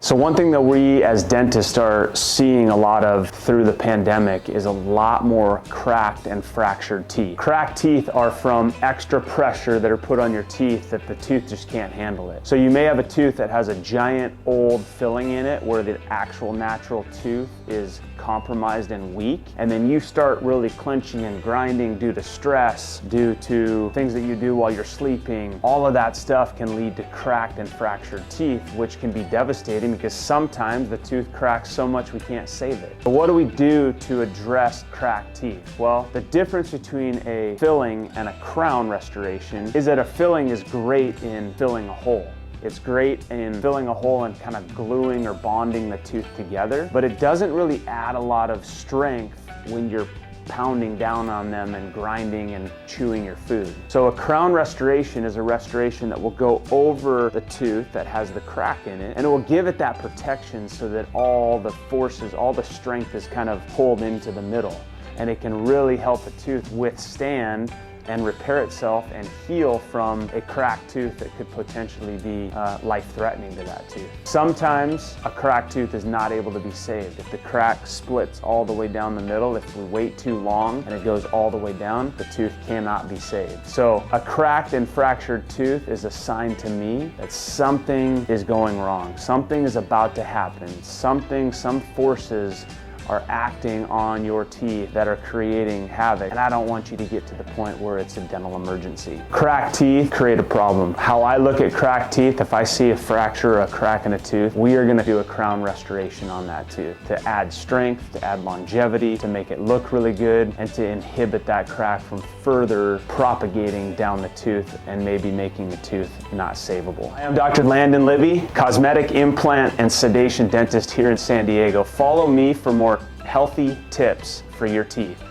So one thing that we as dentists are seeing a lot of through the pandemic is a lot more cracked and fractured teeth. Cracked teeth are from extra pressure that are put on your teeth that the tooth just can't handle it. So you may have a tooth that has a giant old filling in it where the actual natural tooth is compromised and weak, and then you start really clenching and grinding due to stress, due to things that you do while you're sleeping. All of that stuff can lead to cracked and fractured teeth, which can be devastating because sometimes the tooth cracks so much we can't save it. But what do we do to address cracked teeth? Well, the difference between a filling and a crown restoration is that a filling is great in filling a hole. It's great in filling a hole and kind of gluing or bonding the tooth together, but it doesn't really add a lot of strength when you're pounding down on them and grinding and chewing your food. So a crown restoration is a restoration that will go over the tooth that has the crack in it, and it will give it that protection so that all the forces, all the strength is kind of pulled into the middle, and it can really help the tooth withstand and repair itself and heal from a cracked tooth that could potentially be life-threatening to that tooth. Sometimes a cracked tooth is not able to be saved. If the crack splits all the way down the middle, if we wait too long and it goes all the way down, the tooth cannot be saved. So a cracked and fractured tooth is a sign to me that something is going wrong. Something is about to happen. Some forces are acting on your teeth that are creating havoc, and I don't want you to get to the point where it's a dental emergency. Cracked teeth create a problem. How I look at cracked teeth, if I see a fracture or a crack in a tooth, we are gonna do a crown restoration on that tooth to add strength, to add longevity, to make it look really good, and to inhibit that crack from further propagating down the tooth and maybe making the tooth not savable. I am Dr. Landon Libby, cosmetic implant and sedation dentist here in San Diego. Follow me for more healthy tips for your teeth.